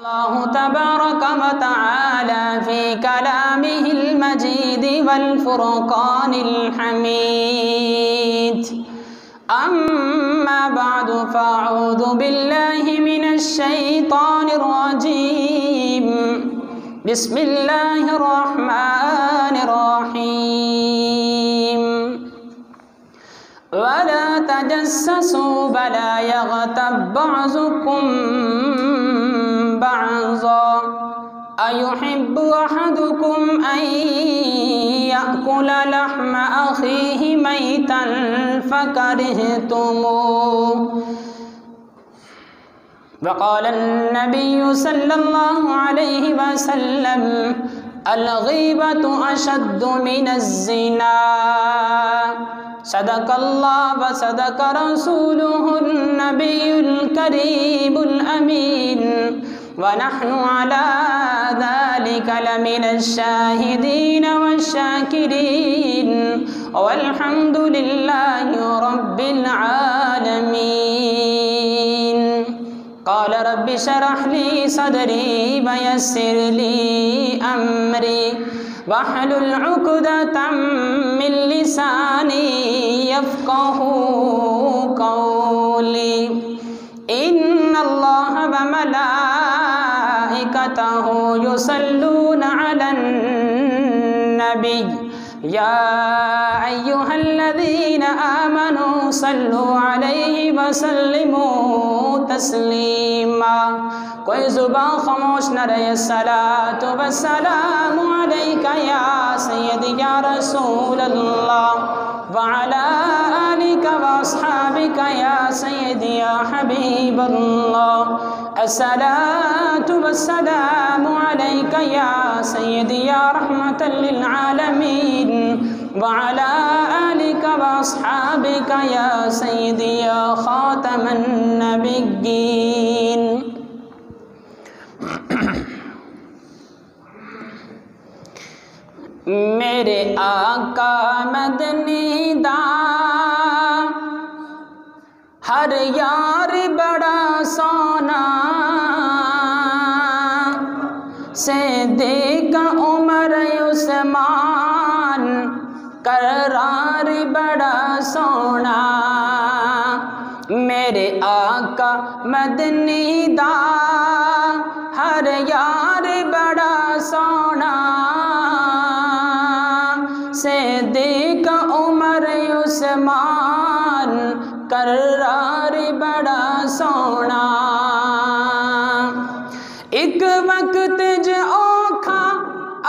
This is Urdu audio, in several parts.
اللہ تبارک و تعالی فی کلامہ المجید والفرقان الحمید اما بعد فاعوذ باللہ من الشیطان الرجیم بسم اللہ الرحمن الرحیم ولا تجسسوا ولا يغتب بعضكم بعضا أيحب أحدكم أن يأكل لحم أخيه ميتا فكرهتموه وقال النبي صلى الله عليه وسلم الغيبة أشد من الزنا صدق الله وصدق رسوله النبي الكريم الأمين ونحن على ذلك لمن الشاهدين والشاكرين والحمد لله رب العالمين قال رب اشرح لي صدري ويسر لي أمري واحلل عقدة من لساني يفقهوا قولي إن الله وملائكته يصلون على النبي يا أيها الذين آمنوا صلوا عليه وسلموا تسليما کوئی زبان خاموش نہ رہے الصلاۃ والسلام علیک یا سیدی یا رسول اللہ وعلی آلک واصحابک یا سیدی یا حبیب اللہ الصلاۃ والسلام علیک یا سیدی یا رحمۃ للعالمین وعلی آلک واصحابک یا سیدی یا خاتم النبیین میرے آقا مدنی دا ہر یار بڑا سونا سے دیکھ عمر عثمان قرار بڑا سونا میرے آقا مدنی دا ہر یار بڑا سونا سے دیکھ عمر عثمان قرار بڑا سونا ایک وقت جو اوکھا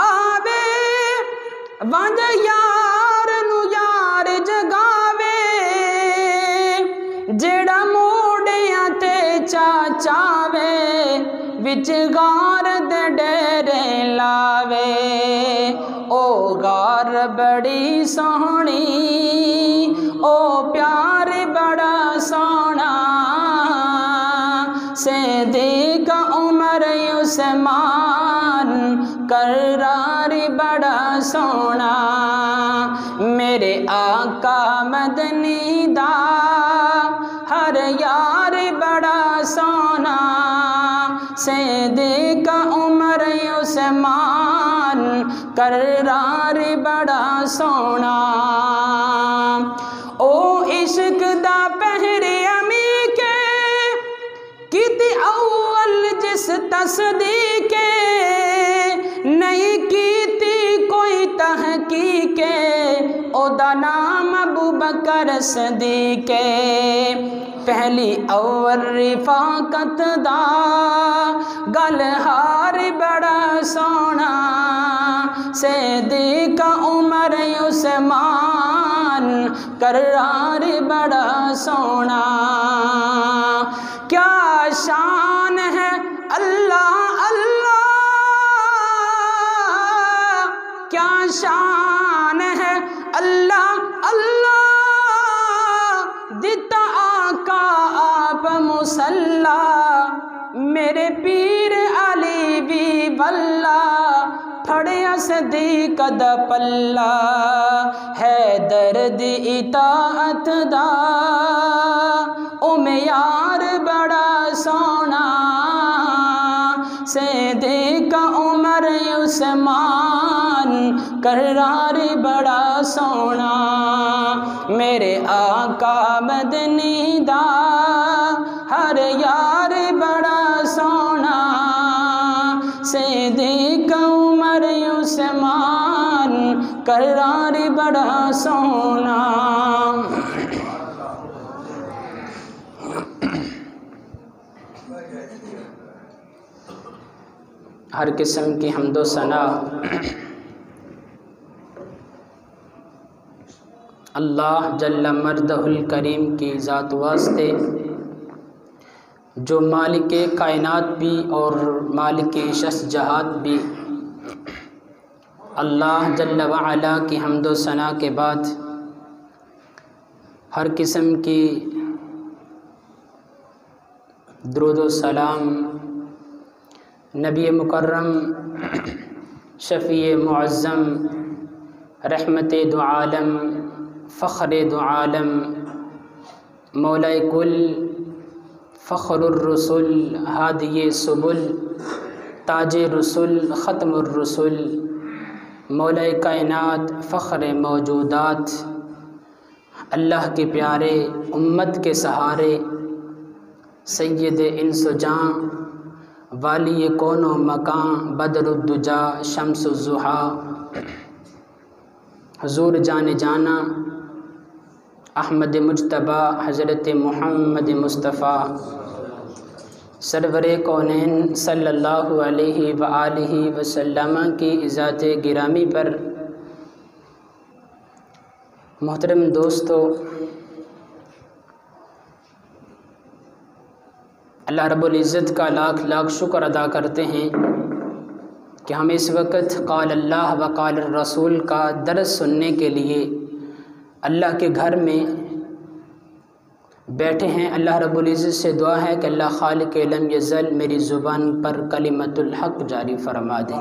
آوے ونج یار نو یار جگاوے جڑا موڑیاں تے چاچاوے وچ غار دے ڈیرے لاوے او غار بڑی سونی او پیار بڑا سونا سے دیکھ عمر عثمان قرار بڑا سونا میرے آقا مدنی دا ہر یار بڑا سونا سے دیکھ عمر عثمان قرار بڑا سونا او عشق دا پہرے امی کے کیتی اول جس تصدیق نہیں کیتی کوئی تحقیق او دا نام ابو بکر صدیق پہلی اول رفاقت دا گلہار بڑا سونا سے دیکھ عمر عثمان قرار بڑا سونا کیا شان ہے اللہ اللہ کیا شان ہے اللہ اللہ دیتا آقا آپ مسلح میرے پیر علی بھی واللہ پھڑیا صدیق دا پلہ ہے درد اطاعت دا او میں یار بڑا سونا صدیق عمر عثمان کرار بڑا سونا میرے آقا مدنی دا ہر یار بڑا سونا صدیق عمر عثمان کرار بڑا سونا ہر قسم کی حمد و ثنا اللہ جل مردہ الکریم کی ذات واسطے جو مالک کائنات بھی اور مالک شش جہات بھی اللہ جل وعلا کی حمد و ثنا کے بعد ہر قسم کی درود و سلام نبی مکرم شفیع معظم رحمت دو عالم فخر دو عالم مولا کل فخر الرسل ہادی سبل تاج رسول ختم الرسل مولا کائنات فخر موجودات اللہ کے پیارے امت کے سہارے سید انس و جاں والی کون و مکان بدر الدجا شمس الضحیٰ حضور جان جانا احمد مجتبیٰ حضرت محمد مصطفیٰ سرور کونین صلی اللہ علیہ وآلہ وسلم کی ذات گرامی پر محترم دوستو، اللہ رب العزت کا لاکھ لاکھ شکر ادا کرتے ہیں کہ ہم اس وقت قال اللہ و قال الرسول کا درس سننے کے لیے اللہ کے گھر میں بیٹھے ہیں۔ اللہ رب العزت سے دعا ہے کہ اللہ خالق لم یزل میری زبان پر کلمۃ الحق جاری فرما دے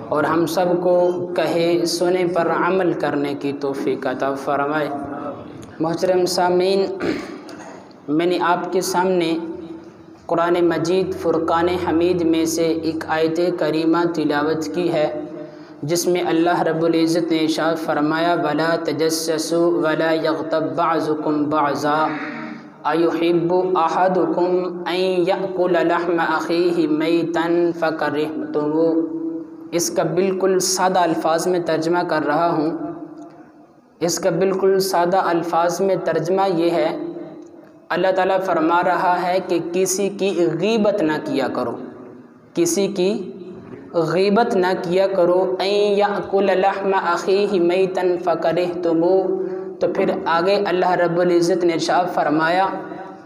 اور ہم سب کو کہے سنے پر عمل کرنے کی توفیق عطا فرمائے۔ محترم سامعین، میں نے آپ کے سامنے قرآن مجید فرقان حمید میں سے ایک آیت کریمہ تلاوت کی ہے، جس میں اللہ رب العزت نے ارشاد فرمایا وَلَا تَجَسَّسُوا وَلَا يَغْتَبْ بَعْضُكُمْ بَعْضًا أَيُحِبُّ أَحَدُكُمْ أَن يَأْكُلَ لَحْمَ أَخِيهِ مَيْتًا فَكَرِهْتُمُوهُ۔ اس کا بالکل سادہ الفاظ میں ترجمہ کر رہا ہوں۔ اس کا بالکل سادہ الفاظ میں ترجمہ یہ ہے، اللہ تعالیٰ فرما رہا ہے کہ کسی کی غیبت نہ کیا کرو، کسی کی غیبت نہ کیا کرو۔ ان یأکل لحم اخیہ میتا فکرہتموہ، تو پھر آگے اللہ رب العزت نے ارشاد فرمایا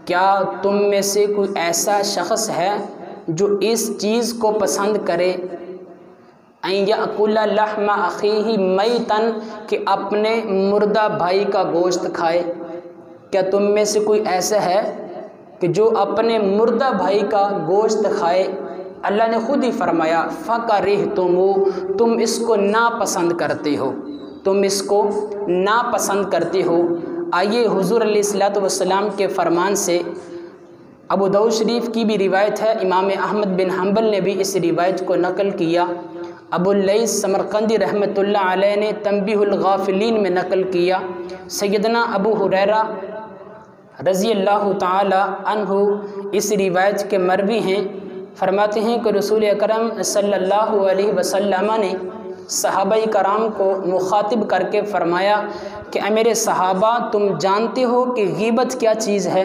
کیا تم میں سے کوئی ایسا شخص ہے جو اس چیز کو پسند کرے، ان یأکل لحم اخیہ میتا، کہ اپنے مردہ بھائی کا گوشت کھائے؟ کیا تم میں سے کوئی ایسا ہے کہ جو اپنے مردہ بھائی کا گوشت کھائے؟ اللہ نے خود ہی فرمایا فَكَرِهْتُمُوهُ، تم اس کو ناپسند کرتے ہو، تم اس کو ناپسند کرتے ہو۔ آئیے حضور علیہ السلام کے فرمان سے ابو داؤد شریف کی بھی روایت ہے، امام احمد بن حنبل نے بھی اس روایت کو نقل کیا، ابو اللیث سمرقندی رحمۃ اللہ علیہ نے تنبیہ الغافلین میں نقل کیا، سیدنا ابو ہریرہ رضی اللہ تعالی عنہ اس روایت کے مروی ہیں، فرماتے ہیں کہ رسول اکرم صلی اللہ علیہ وسلم نے صحابہ کرام کو مخاطب کر کے فرمایا کہ اے میرے صحابہ، تم جانتے ہو کہ غیبت کیا چیز ہے؟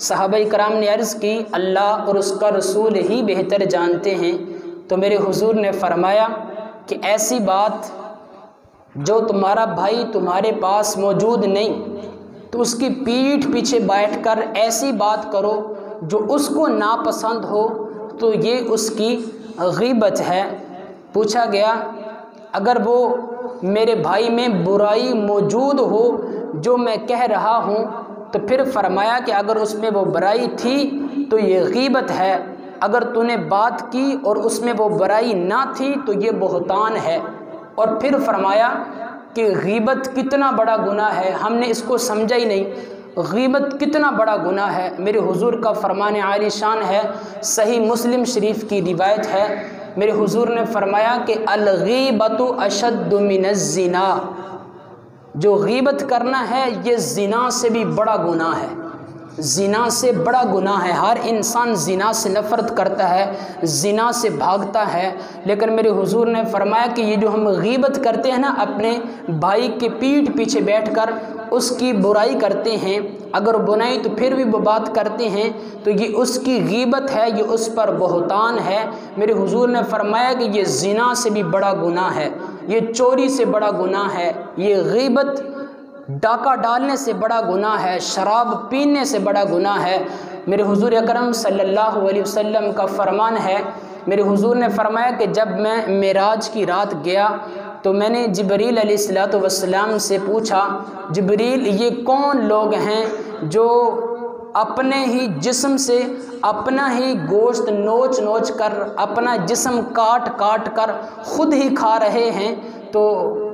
صحابہ کرام نے عرض کی اللہ اور اس کا رسول ہی بہتر جانتے ہیں۔ تو میرے حضور نے فرمایا کہ ایسی بات جو تمہارا بھائی تمہارے پاس موجود نہیں تو اس کی پیٹھ پیچھے بیٹھ کر ایسی بات کرو جو اس کو ناپسند ہو، تو یہ اس کی غیبت ہے۔ پوچھا گیا اگر وہ میرے بھائی میں برائی موجود ہو جو میں کہہ رہا ہوں، تو پھر فرمایا کہ اگر اس میں وہ برائی تھی تو یہ غیبت ہے، اگر تو نے بات کی اور اس میں وہ برائی نہ تھی تو یہ بہتان ہے۔ اور پھر فرمایا کہ غیبت کتنا بڑا گناہ ہے، ہم نے اس کو سمجھا ہی نہیں۔ غیبت کتنا بڑا گناہ ہے۔ میرے حضور کا فرمان عالی شان ہے، صحیح مسلم شریف کی روایت ہے، میرے حضور نے فرمایا کہ الغیبۃ اشد من الزنا، جو غیبت کرنا ہے یہ زنا سے بھی بڑا گناہ ہے، زنا سے بڑا گناہ ہے۔ ہر انسان زنا سے نفرت کرتا ہے، زنا سے بھاگتا ہے، لیکن میرے حضور نے فرمایا کہ یہ جو ہم غیبت کرتے ہیں نا، اپنے بھائی کے پیٹھ پیچھے بیٹھ کر اس کی برائی کرتے ہیں، اگر بنائی تو پھر بھی وہ بات کرتے ہیں، تو یہ اس کی غیبت ہے، یہ اس پر بہتان ہے۔ میرے حضور نے فرمایا کہ یہ زنا سے بھی بڑا گناہ ہے، یہ چوری سے بڑا گناہ ہے، یہ غیبت ڈاکہ ڈالنے سے بڑا گناہ ہے، شراب پینے سے بڑا گناہ ہے۔ میرے حضور اکرم صلی اللہ علیہ وسلم کا فرمان ہے، میرے حضور نے فرمایا کہ جب میں معراج کی رات گیا تو میں نے جبریل علیہ السلام سے پوچھا، جبریل یہ کون لوگ ہیں جو اپنے ہی جسم سے اپنا ہی گوشت نوچ نوچ کر، اپنا جسم کاٹ کاٹ کر خود ہی کھا رہے ہیں؟ تو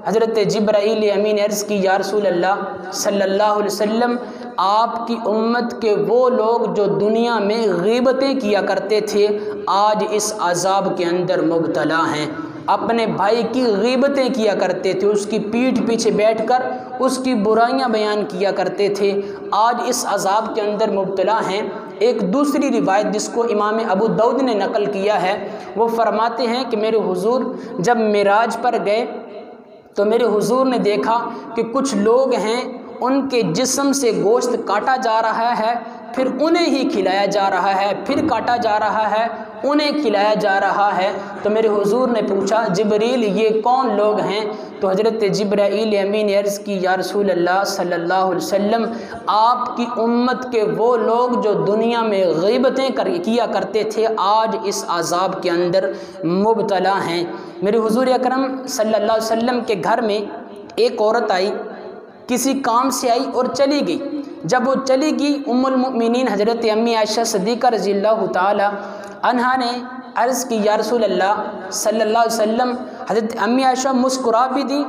حضرت جبرائیل امین عرض کی، یا رسول اللہ صلی اللہ علیہ وسلم، آپ کی امت کے وہ لوگ جو دنیا میں غیبتیں کیا کرتے تھے آج اس عذاب کے اندر مبتلا ہیں۔ اپنے بھائی کی غیبتیں کیا کرتے تھے، اس کی پیٹھ پیچھے بیٹھ کر اس کی برائیاں بیان کیا کرتے تھے، آج اس عذاب کے اندر مبتلا ہیں۔ ایک دوسری روایت جس کو امام ابو داؤد نے نقل کیا ہے، وہ فرماتے ہیں کہ میرے حضور جب معراج پر گئے تو میرے حضور نے دیکھا کہ کچھ لوگ ہیں، ان کے جسم سے گوشت کاٹا جا رہا ہے، پھر انہیں ہی کھلایا جا رہا ہے، پھر کاٹا جا رہا ہے، انہیں کھلایا جا رہا ہے۔ تو میرے حضور نے پوچھا، جبریل یہ کون لوگ ہیں؟ تو حضرت جبرائیل امین عرض کی، یا رسول اللہ صلی اللہ علیہ وسلم، آپ کی امت کے وہ لوگ جو دنیا میں غیبتیں کیا کرتے تھے آج اس عذاب کے اندر مبتلا ہیں۔ میرے حضور اکرم صلی اللہ علیہ وسلم کے گھر میں ایک عورت آئی، کسی کام سے آئی اور چلی گئی۔ جب وہ چلی گئی، ام المؤمنین حضرت امی عائشہ صدیقہ رضی اللہ تعالی عنہا نے عرض کی، یا رسول اللہ صلی اللہ علیہ وسلم، حضرت امی عائشہ مسکرا بھی دی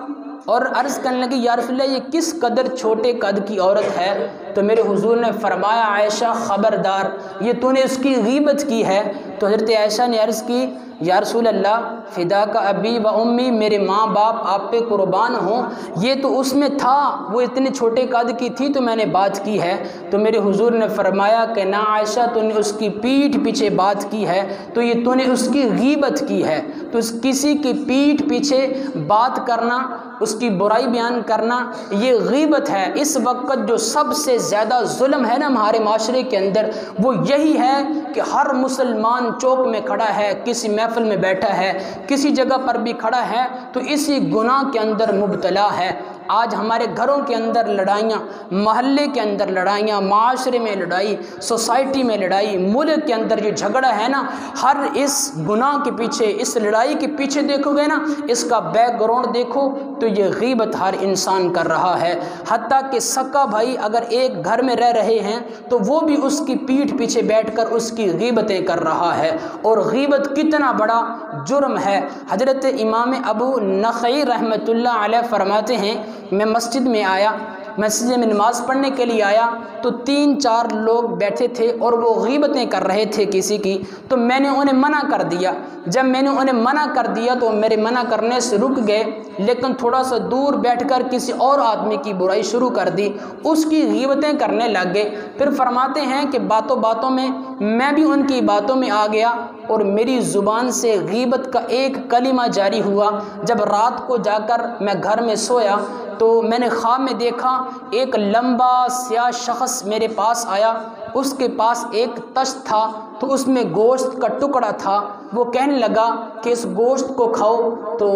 اور عرض کرنے لگی، یا رسول اللہ یہ کس قدر چھوٹے قد کی عورت ہے؟ تو میرے حضور نے فرمایا، عائشہ خبردار، یہ تو نے اس کی غیبت کی ہے۔ تو حضرت عائشہ نے عرض کی، یا رسول اللہ فداک ابی و امی، میرے ماں باپ آپ پہ قربان ہوں، یہ تو اس میں تھا، وہ اتنے چھوٹے قد کی تھی تو میں نے بات کی ہے۔ تو میرے حضور نے فرمایا کہ نہ عائشہ، تو نے اس کی پیٹھ پیچھے بات کی ہے، تو یہ تو نے اس کی غیبت کی ہے۔ تو کسی کی پیٹھ پیچھے بات کرنا، اس کی برائی بیان کرنا، یہ غیبت ہے۔ اس وقت جو سب سے زیادہ ظلم ہے نا ہمارے معاشرے کے اندر، وہ یہی ہے کہ ہر مسلمان چوک میں کھڑا ہے، کسی محفل میں بیٹھا ہے، کسی جگہ پر بھی کھڑا ہے تو اسی گناہ کے اندر مبتلا ہے۔ آج ہمارے گھروں کے اندر لڑائیاں، محلے کے اندر لڑائیاں، معاشرے میں لڑائی، سوسائٹی میں لڑائی، ملک کے اندر جو جھگڑا ہے نا، ہر اس گناہ کے پیچھے، اس لڑائی کے پیچھے دیکھو گے نا، اس کا بیک گراؤنڈ دیکھو تو یہ غیبت ہر انسان کر رہا ہے۔ حتیٰ کہ سکا بھائی اگر ایک گھر میں رہ رہے ہیں تو وہ بھی اس کی پیٹھ پیچھے بیٹھ کر اس کی غیبتیں کر رہا ہے، اور غیبت کتنا بڑا جرم ہے۔ حضرت امام ابو نخعی رحمۃ اللہ علیہ فرماتے ہیں، میں مسجد میں آیا، مسجد میں نماز پڑھنے کے لیے آیا تو 3-4 لوگ بیٹھے تھے اور وہ غیبتیں کر رہے تھے کسی کی، تو میں نے انہیں منع کر دیا۔ جب میں نے انہیں منع کر دیا تو میرے منع کرنے سے رک گئے، لیکن تھوڑا سا دور بیٹھ کر کسی اور آدمی کی برائی شروع کر دی، اس کی غیبتیں کرنے لگ گئے۔ پھر فرماتے ہیں کہ باتوں باتوں میں میں بھی ان کی باتوں میں آ گیا اور میری زبان سے غیبت کا ایک کلمہ جاری ہوا۔ جب رات کو جا کر میں گھر میں سویا تو میں نے خواب میں دیکھا ایک لمبا سیاہ شخص میرے پاس آیا، اس کے پاس ایک تشت تھا تو اس میں گوشت کا ٹکڑا تھا، وہ کہنے لگا کہ اس گوشت کو کھاؤ۔ تو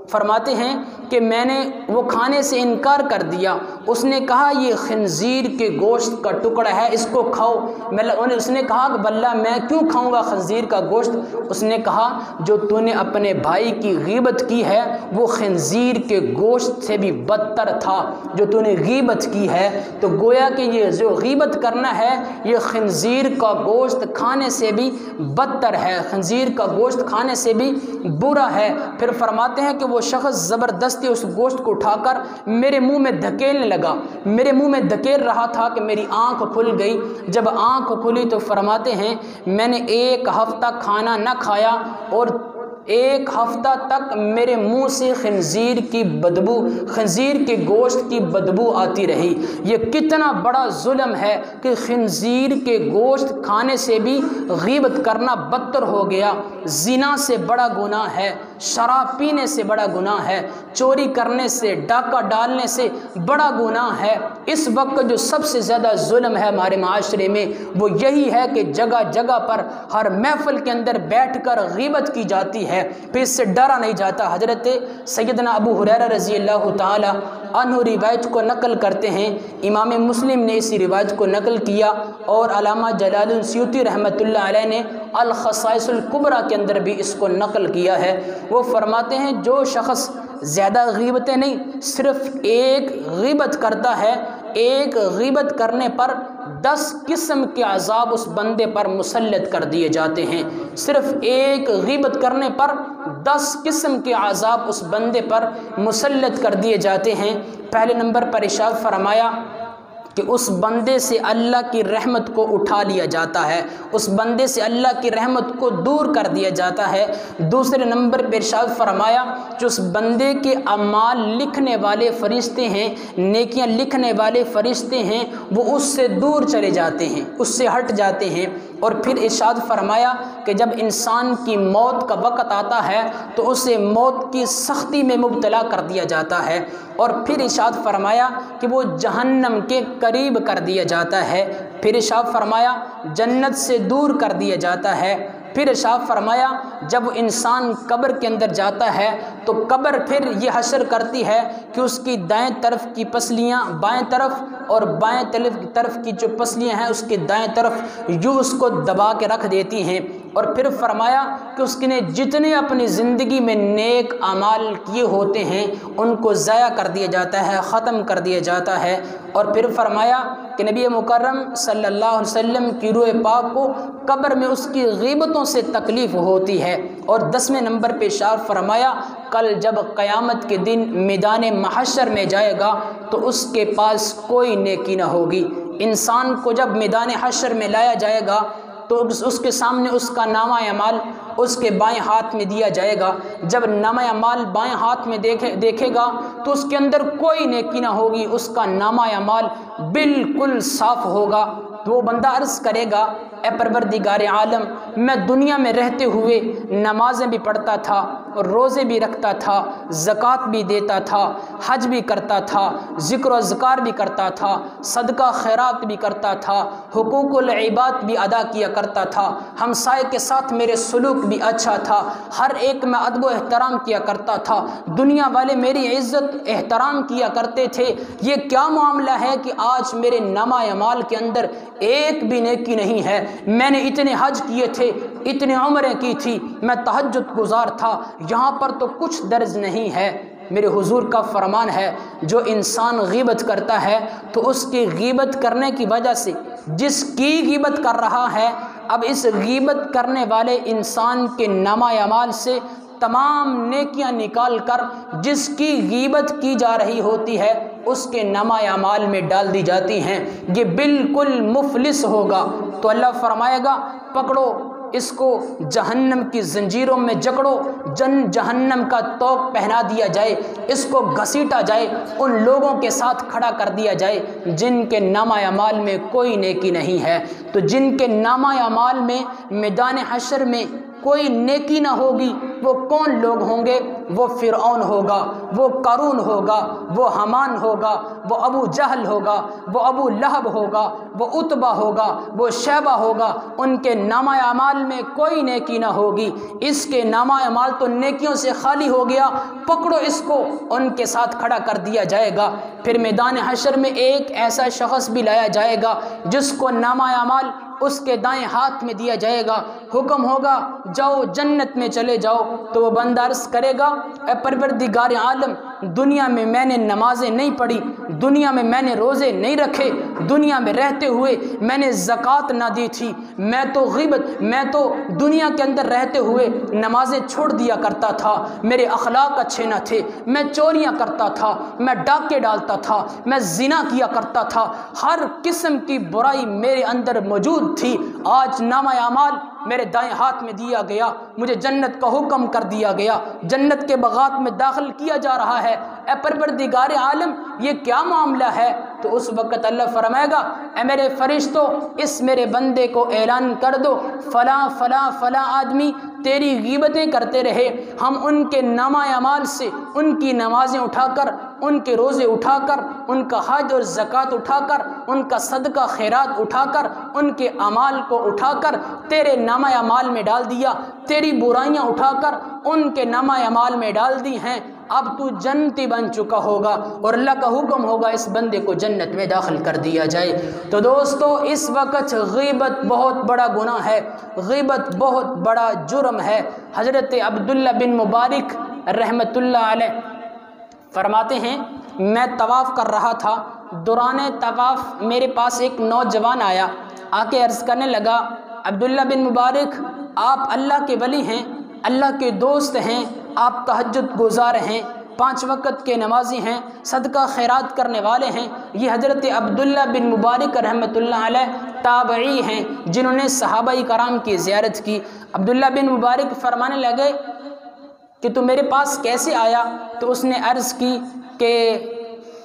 فرماتے ہیں کہ میں نے وہ کھانے سے انکار کر دیا۔ اس نے کہا یہ خنزیر کے گوشت کا ٹکڑا ہے، اس کو کھاؤ۔ اس نے کہا کہ بلّہ میں کیوں کھاؤں گا خنزیر کا گوشت؟ اس نے کہا جو تو نے اپنے بھائی کی غیبت کی ہے وہ خنزیر کے گوشت سے بھی بدتر تھا جو تو نے غیبت کی ہے۔ تو گویا کہ یہ جو غیبت کرنا ہے یہ خنزیر کا گوشت کھانے سے بھی بدتر ہے، خنزیر کا گوشت کھانے سے بھی برا ہے۔ پھر فرماتے ہیں کہ وہ شخص زبردستی اس گوشت کو اٹھا کر میرے منہ میں دھکیلنے لگا، میرے منہ میں دھکیل رہا تھا کہ میری آنکھ کھل گئی۔ جب آنکھ کھلی تو فرماتے ہیں میں نے 1 ہفتہ کھانا نہ کھایا اور 1 ہفتہ تک میرے منہ سے خنزیر کی بدبو، خنزیر کے گوشت کی بدبو آتی رہی۔ یہ کتنا بڑا ظلم ہے کہ خنزیر کے گوشت کھانے سے بھی غیبت کرنا بدتر ہو گیا۔ زنا سے بڑا گناہ ہے، شراب پینے سے بڑا گناہ ہے، چوری کرنے سے، ڈاکہ ڈالنے سے بڑا گناہ ہے۔ اس وقت جو سب سے زیادہ ظلم ہے ہمارے معاشرے میں وہ یہی ہے کہ جگہ جگہ پر ہر محفل کے اندر بیٹھ کر غیبت کی جاتی ہے، پھر اس سے ڈرا نہیں جاتا۔ حضرت سیدنا ابو ہریرہ رضی اللہ تعالی عنہ روایت کو نقل کرتے ہیں، امام مسلم نے اسی روایت کو نقل کیا اور علامہ جلال السیوطی رحمۃ اللہ علیہ نے الخصائص الکبریٰ کے اندر بھی اس کو نقل کیا ہے۔ وہ فرماتے ہیں جو شخص زیادہ غیبتیں نہیں، صرف 1 غیبت کرتا ہے، 1 غیبت کرنے پر 10 قسم کے عذاب اس بندے پر مسلط کر دیے جاتے ہیں۔ صرف 1 غیبت کرنے پر 10 قسم کے عذاب اس بندے پر مسلط کر دیے جاتے ہیں۔ پہلے نمبر پر ارشاد فرمایا کہ اس بندے سے اللہ کی رحمت کو اٹھا لیا جاتا ہے، اس بندے سے اللہ کی رحمت کو دور کر دیا جاتا ہے۔ دوسرے نمبر پر ارشاد فرمایا جو اس بندے کے اعمال لکھنے والے فرشتے ہیں، نیکیاں لکھنے والے فرشتے ہیں، وہ اس سے دور چلے جاتے ہیں، اس سے ہٹ جاتے ہیں۔ اور پھر ارشاد فرمایا کہ جب انسان کی موت کا وقت آتا ہے تو اسے موت کی سختی میں مبتلا کر دیا جاتا ہے، اور پھر ارشاد فرمایا کہ وہ جہنم کے قریب کر دیا جاتا ہے، پھر ارشاد فرمایا جنت سے دور کر دیا جاتا ہے، پھر ارشاد فرمایا جب انسان قبر کے اندر جاتا ہے تو قبر پھر یہ حشر کرتی ہے کہ اس کی دائیں طرف کی پسلیاں بائیں طرف اور بائیں طرف کی جو پسلیاں ہیں اس کی دائیں طرف یوں اس کو دبا کے رکھ دیتی ہیں، اور پھر فرمایا کہ اس نے جتنے اپنی زندگی میں نیک اعمال کیے ہوتے ہیں ان کو ضائع کر دیا جاتا ہے، ختم کر دیا جاتا ہے۔ اور پھر فرمایا کہ نبی مکرم صلی اللہ علیہ وسلم کی روح پاک کو قبر میں اس کی غیبتوں سے تکلیف ہوتی ہے۔ اور 10ویں نمبر پہ ارشاد فرمایا کل جب قیامت کے دن میدان محشر میں جائے گا تو اس کے پاس کوئی نیکی نہ ہوگی۔ انسان کو جب میدان حشر میں لایا جائے گا تو اس کے سامنے اس کا نامہ اعمال اس کے بائیں ہاتھ میں دیا جائے گا۔ جب نامہ اعمال بائیں ہاتھ میں دیکھے گا تو اس کے اندر کوئی نیکی نہ ہوگی، اس کا نامہ اعمال بالکل صاف ہوگا۔ تو وہ بندہ عرض کرے گا اے پروردگار عالم، میں دنیا میں رہتے ہوئے نمازیں بھی پڑھتا تھا، روزے بھی رکھتا تھا، زکوٰۃ بھی دیتا تھا، حج بھی کرتا تھا، ذکر و اذکار بھی کرتا تھا، صدقہ خیرات بھی کرتا تھا، حقوق العباد بھی ادا کیا کرتا تھا، ہمسائے کے ساتھ میرے سلوک بھی اچھا تھا، ہر ایک میں ادب و احترام کیا کرتا تھا، دنیا والے میری عزت احترام کیا کرتے تھے۔ یہ کیا معاملہ ہے کہ آج میرے نامہ اعمال کے اندر ایک بھی نیکی نہیں ہے؟ میں نے اتنے حج کیے تھے، اتنے عمریں کی تھی، میں تہجد گزار تھا، یہاں پر تو کچھ درج نہیں ہے۔ میرے حضور کا فرمان ہے جو انسان غیبت کرتا ہے تو اس کی غیبت کرنے کی وجہ سے جس کی غیبت کر رہا ہے، اب اس غیبت کرنے والے انسان کے نامہ اعمال سے تمام نیکیاں نکال کر جس کی غیبت کی جا رہی ہوتی ہے اس کے نامہ اعمال میں ڈال دی جاتی ہیں، یہ بالکل مفلس ہوگا۔ تو اللہ فرمائے گا پکڑو اس کو، جہنم کی زنجیروں میں جکڑو، جہنم کا طوق پہنا دیا جائے، اس کو گھسیٹا جائے، ان لوگوں کے ساتھ کھڑا کر دیا جائے جن کے نامہ اعمال میں کوئی نیکی نہیں ہے۔ تو جن کے نامہ اعمال میں میدان حشر میں کوئی نیکی نہ ہوگی وہ کون لوگ ہوں گے؟ وہ فرعون ہوگا، وہ قارون ہوگا، وہ حامان ہوگا، وہ ابو جہل ہوگا، وہ ابو لہب ہوگا، وہ عتبہ ہوگا، وہ شیبہ ہوگا۔ ان کے نامہ اعمال میں کوئی نیکی نہ ہوگی، اس کے نامہ اعمال تو نیکیوں سے خالی ہو گیا، پکڑو اس کو، ان کے ساتھ کھڑا کر دیا جائے گا۔ پھر میدان حشر میں ایک ایسا شخص بھی لایا جائے گا جس کو نامہ اعمال اس کے دائیں ہاتھ میں دیا جائے گا، حکم ہوگا جاؤ جنت میں چلے جاؤ، تو وہ بندہ عرض کرے گا اے پروردگار عالم، دنیا میں میں نے نمازیں نہیں پڑھی، دنیا میں میں نے روزے نہیں رکھے، دنیا میں رہتے ہوئے میں نے زکوٰۃ نہ دی تھی، میں تو دنیا کے اندر رہتے ہوئے نمازیں چھوڑ دیا کرتا تھا، میرے اخلاق اچھے نہ تھے، میں چوریاں کرتا تھا، میں ڈاکے ڈالتا تھا، میں زنا کیا کرتا تھا، ہر قسم کی برائی میرے اندر موجود تھی۔ آج نامہ اعمال میرے دائیں ہاتھ میں دیا گیا، مجھے جنت کا حکم کر دیا گیا، جنت کے باغات میں داخل کیا جا رہا ہے، اے پروردگار عالم یہ کیا معاملہ ہے؟ تو اس وقت اللہ فرمائے گا اے میرے فرشتوں اس میرے بندے کو اعلان کر دو، فلاں فلاں فلاں آدمی تیری غیبتیں کرتے رہے، ہم ان کے نامہ اعمال سے ان کی نمازیں اٹھا کر، ان کے روزے اٹھا کر، ان کا حج اور زکوٰۃ اٹھا کر، ان کا صدقہ خیرات اٹھا کر، ان کے اعمال کو اٹھا کر تیرے نامہ اعمال میں ڈال دیا، تیری برائیاں اٹھا کر ان کے نامہ اعمال میں ڈال دی ہیں، اب تو جنتی بن چکا ہوگا اور اللہ کا حکم ہوگا اس بندے کو جنت میں داخل کر دیا جائے۔ تو دوستو اس وقت غیبت بہت بڑا گناہ ہے، غیبت بہت بڑا جرم ہے۔ حضرت عبداللہ بن مبارک رحمۃ اللہ علیہ فرماتے ہیں میں طواف کر رہا تھا، دوران طواف میرے پاس ایک نوجوان آیا، آ کے عرض کرنے لگا عبداللہ بن مبارک آپ اللہ کے ولی ہیں، اللہ کے دوست ہیں، آپ تہجد گزار ہیں، 5 وقت کے نمازی ہیں، صدقہ خیرات کرنے والے ہیں۔ یہ حضرت عبداللہ بن مبارک رحمۃ اللہ علیہ تابعی ہیں جنہوں نے صحابہ کرام کی زیارت کی۔ عبداللہ بن مبارک فرمانے لگے کہ تو میرے پاس کیسے آیا؟ تو اس نے عرض کی کہ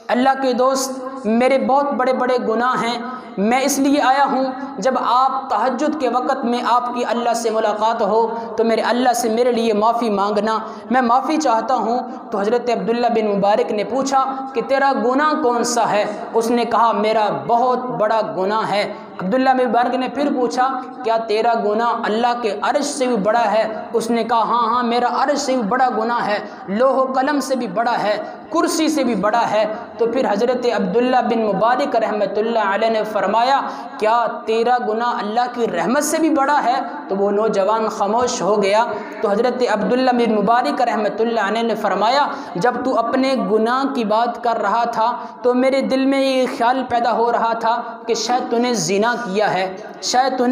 اللہ کے دوست میرے بہت بڑے بڑے گناہ ہیں، میں اس لیے آیا ہوں جب آپ تہجد کے وقت میں آپ کی اللہ سے ملاقات ہو تو میرے اللہ سے میرے لیے معافی مانگنا، میں معافی چاہتا ہوں۔ تو حضرت عبداللہ بن مبارک نے پوچھا کہ تیرا گناہ کون سا ہے؟ اس نے کہا میرا بہت بڑا گناہ ہے۔ عبداللہ بن مبارک نے پھر پوچھا کیا تیرا گناہ اللہ کے عرش سے بھی بڑا ہے؟ اس نے کہا ہاں میرا عرش سے بھی بڑا گناہ ہے، لوح و قلم سے بھی بڑا ہے، کرسی سے بھی بڑا ہے۔ تو پھر حضرت عبداللہ بن مبارک رحمۃ اللہ علیہ نے فرمایا کیا تیرا گناہ اللہ کی رحمت سے بھی بڑا ہے؟ تو وہ نوجوان خاموش ہو گیا۔ تو حضرت عبداللہ بن مبارک رحمۃ اللہ علیہ نے فرمایا جب تو اپنے گناہ کی بات کر رہا تھا تو میرے دل میں یہ خیال پیدا ہو رہا تھا کہ شاید تو نے زنا کیا ہے، شاید تو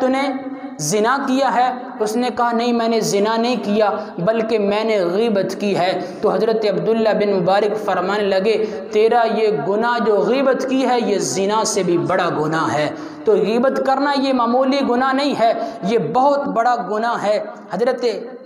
نے زنا کیا ہے۔ اس نے کہا نہیں میں نے زنا نہیں کیا بلکہ میں نے غیبت کی ہے۔ تو حضرت عبداللہ بن مبارک فرمانے لگے تیرا یہ گناہ جو غیبت کی ہے یہ زنا سے بھی بڑا گناہ ہے۔ تو غیبت کرنا یہ معمولی گناہ نہیں ہے، یہ بہت بڑا گناہ ہے۔ حضرت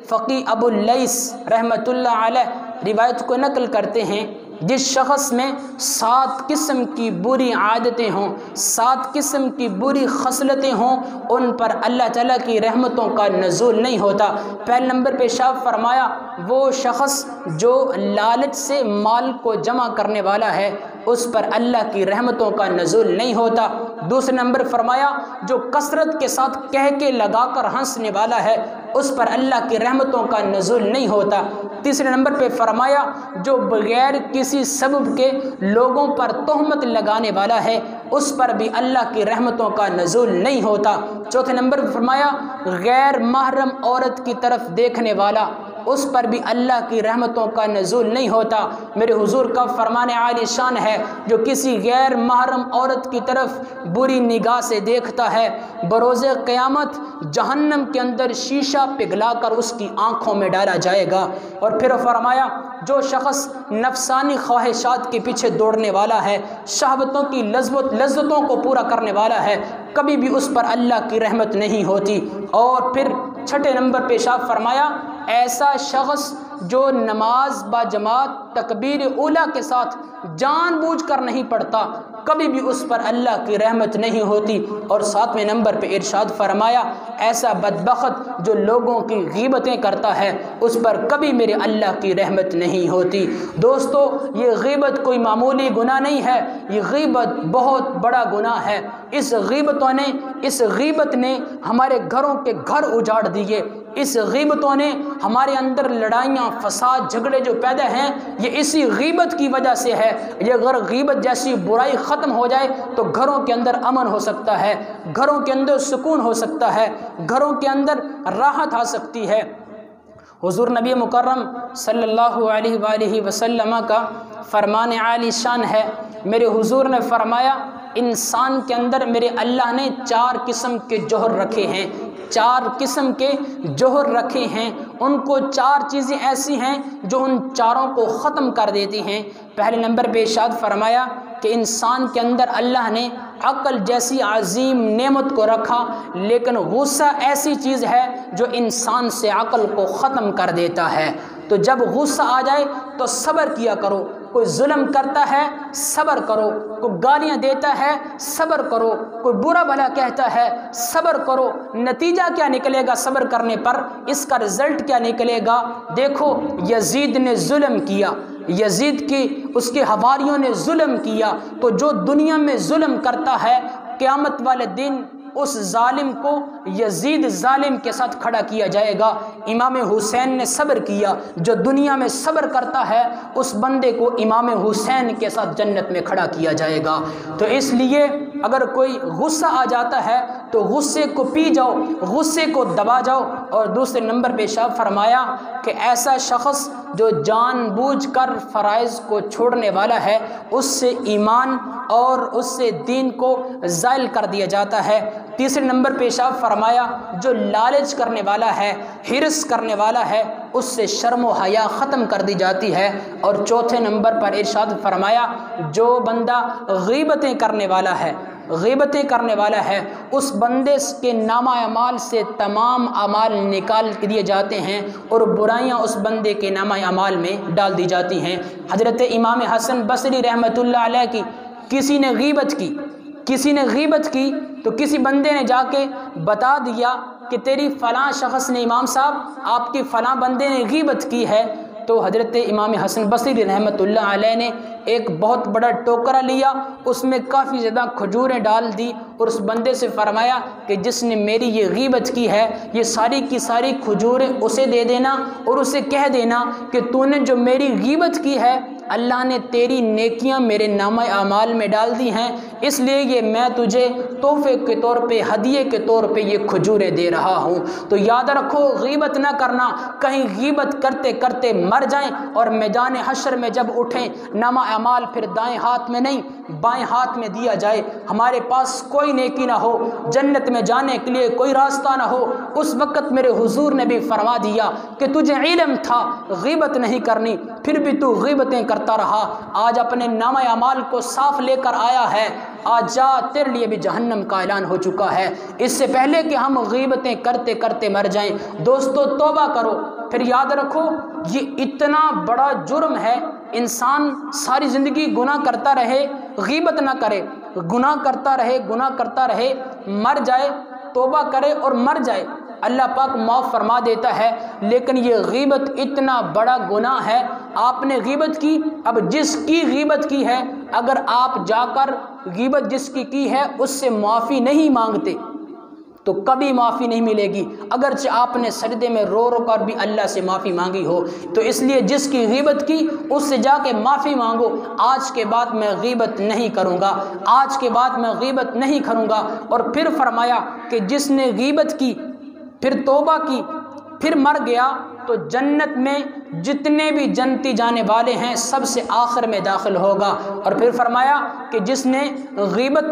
فقی ابو اللیث رحمۃ اللہ علیہ روایت کو نقل کرتے ہیں جس شخص میں 7 قسم کی بری عادتیں ہوں، 7 قسم کی بری خصلتیں ہوں، ان پر اللہ تعالیٰ کی رحمتوں کا نزول نہیں ہوتا۔ پہلے نمبر پہ ارشاد فرمایا وہ شخص جو لالچ سے مال کو جمع کرنے والا ہے اس پر اللہ کی رحمتوں کا نزول نہیں ہوتا۔ دوسرے نمبر فرمایا جو کثرت کے ساتھ کہہ کے لگا کر ہنسنے والا ہے اس پر اللہ کی رحمتوں کا نزول نہیں ہوتا۔ تیسرے نمبر پہ فرمایا جو بغیر کسی سبب کے لوگوں پر تہمت لگانے والا ہے اس پر بھی اللہ کی رحمتوں کا نزول نہیں ہوتا۔ چوتھے نمبر پہ فرمایا غیر محرم عورت کی طرف دیکھنے والا اس پر بھی اللہ کی رحمتوں کا نزول نہیں ہوتا۔ میرے حضور کا فرمان عالی شان ہے جو کسی غیر محرم عورت کی طرف بری نگاہ سے دیکھتا ہے بروز قیامت جہنم کے اندر شیشہ پگھلا کر اس کی آنکھوں میں ڈالا جائے گا۔ اور پھر فرمایا جو شخص نفسانی خواہشات کے پیچھے دوڑنے والا ہے، شہوتوں کی لذتوں کو پورا کرنے والا ہے، کبھی بھی اس پر اللہ کی رحمت نہیں ہوتی۔ اور پھر چھٹے نمبر پہ ارشاد فرمایا ایسا شخص جو نماز با جماعت تکبیر اولیٰ کے ساتھ جان بوجھ کر نہیں پڑھتا کبھی بھی اس پر اللہ کی رحمت نہیں ہوتی۔ اور 7ویں نمبر پہ ارشاد فرمایا ایسا بدبخت جو لوگوں کی غیبتیں کرتا ہے اس پر کبھی میرے اللہ کی رحمت نہیں ہوتی۔ دوستو یہ غیبت کوئی معمولی گناہ نہیں ہے، یہ غیبت بہت بڑا گناہ ہے۔ اس غیبت نے ہمارے گھروں کے گھر اجاڑ دیے، اس غیبتوں نے ہمارے اندر لڑائیاں فساد جھگڑے جو پیدا ہیں یہ اسی غیبت کی وجہ سے ہے۔ یہ اگر غیبت جیسی برائی ختم ہو جائے تو گھروں کے اندر امن ہو سکتا ہے، گھروں کے اندر سکون ہو سکتا ہے، گھروں کے اندر راحت آ سکتی ہے۔ حضور نبی مکرم صلی اللہ علیہ وآلہ وسلم کا فرمان عالی شان ہے میرے حضور نے فرمایا انسان کے اندر میرے اللہ نے 4 قسم کے جوہر رکھے ہیں، 4 قسم کے جوہر رکھے ہیں، ان کو 4 چیزیں ایسی ہیں جو ان چاروں کو ختم کر دیتی ہیں۔ پہلے نمبر پہ ارشاد فرمایا کہ انسان کے اندر اللہ نے عقل جیسی عظیم نعمت کو رکھا، لیکن غصہ ایسی چیز ہے جو انسان سے عقل کو ختم کر دیتا ہے۔ تو جب غصہ آ جائے تو صبر کیا کرو، کوئی ظلم کرتا ہے صبر کرو، کوئی گالیاں دیتا ہے صبر کرو، کوئی برا بھلا کہتا ہے صبر کرو۔ نتیجہ کیا نکلے گا صبر کرنے پر؟ اس کا رزلٹ کیا نکلے گا؟ دیکھو یزید نے ظلم کیا، یزید کی اس کے حواریوں نے ظلم کیا، تو جو دنیا میں ظلم کرتا ہے قیامت والے دن اس ظالم کو یزید ظالم کے ساتھ کھڑا کیا جائے گا۔ امام حسین نے صبر کیا، جو دنیا میں صبر کرتا ہے اس بندے کو امام حسین کے ساتھ جنت میں کھڑا کیا جائے گا۔ تو اس لیے اگر کوئی غصہ آ جاتا ہے تو غصے کو پی جاؤ، غصے کو دبا جاؤ۔ اور دوسرے نمبر پہ ارشاد فرمایا کہ ایسا شخص جو جان بوجھ کر فرائض کو چھوڑنے والا ہے اس سے ایمان اور اس سے دین کو زائل کر دیا جاتا ہے۔ تیسرے نمبر پہ ارشاد فرمایا جو لالچ کرنے والا ہے، حرص کرنے والا ہے، اس سے شرم و حیا ختم کر دی جاتی ہے۔ اور چوتھے نمبر پر ارشاد فرمایا جو بندہ غیبتیں کرنے والا ہے، غیبتیں کرنے والا ہے، اس بندے کے نامہ اعمال سے تمام اعمال نکال دیے جاتے ہیں اور برائیاں اس بندے کے نامہ اعمال میں ڈال دی جاتی ہیں۔ حضرت امام حسن بصری رحمۃ اللہ علیہ کی کسی نے غیبت کی تو کسی بندے نے جا کے بتا دیا کہ تیری فلاں شخص نے، امام صاحب آپ کی فلاں بندے نے غیبت کی ہے۔ تو حضرت امام حسن بصری رحمۃ اللہ علیہ نے ایک بہت بڑا ٹوکرا لیا، اس میں کافی زیادہ کھجوریں ڈال دی اور اس بندے سے فرمایا کہ جس نے میری یہ غیبت کی ہے یہ ساری کی ساری کھجوریں اسے دے دینا اور اسے کہہ دینا کہ تو نے جو میری غیبت کی ہے اللہ نے تیری نیکیاں میرے نامہ اعمال میں ڈال دی ہیں، اس لیے یہ میں تجھے تحفے کے طور پہ، ہدیے کے طور پہ یہ کھجوریں دے رہا ہوں۔ تو یاد رکھو غیبت نہ کرنا، کہیں غیبت کرتے کرتے مر جائیں اور میدان حشر میں جب اٹھیں نامہ اعمال پھر دائیں ہاتھ میں نہیں بائیں ہاتھ میں دیا جائے، ہمارے پاس کوئی نیکی نہ ہو، جنت میں جانے کے لیے کوئی راستہ نہ ہو۔ اس وقت میرے حضور نے بھی فرما دیا کہ تجھے علم تھا غیبت نہیں کرنی، پھر بھی تو غیبتیں کرتا رہا، آج اپنے نامہ اعمال کو صاف لے کر آیا ہے، آج جا تیرے لیے بھی جہنم کا اعلان ہو چکا ہے۔ اس سے پہلے کہ ہم غیبتیں کرتے کرتے مر جائیں، دوستو توبہ کرو۔ پھر یاد رکھو یہ اتنا بڑا جرم ہے، انسان ساری زندگی گناہ کرتا رہے، غیبت نہ کرے، گناہ کرتا رہے مر جائے، توبہ کرے اور مر جائے، اللہ پاک معاف فرما دیتا ہے۔ لیکن یہ غیبت اتنا بڑا گناہ ہے، آپ نے غیبت کی، اب جس کی غیبت کی ہے اگر آپ جا کر غیبت جس کی ہے اس سے معافی نہیں مانگتے تو کبھی معافی نہیں ملے گی، اگرچہ آپ نے سجدے میں رو رو کر بھی اللہ سے معافی مانگی ہو۔ تو اس لیے جس کی غیبت کی اس سے جا کے معافی مانگو، آج کے بعد میں غیبت نہیں کروں گا، آج کے بعد میں غیبت نہیں کروں گا۔ اور پھر فرمایا کہ جس نے غیبت کی پھر توبہ کی پھر مر گیا تو جنت میں جتنے بھی جنتی جانے والے ہیں سب سے آخر میں داخل ہوگا۔ اور پھر فرمایا کہ جس نے غیبت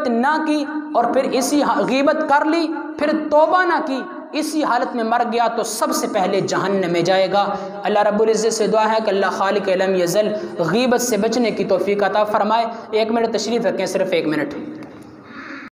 نہ کی اور پھر اسی غیبت کر لی پھر توبہ نہ کی، اسی حالت میں مر گیا تو سب سے پہلے جہنم میں جائے گا۔ اللہ رب العزت سے دعا ہے کہ اللہ خالق لم یزل غیبت سے بچنے کی توفیق عطا فرمائے۔ 1 منٹ تشریف رکھیں، صرف 1 منٹ۔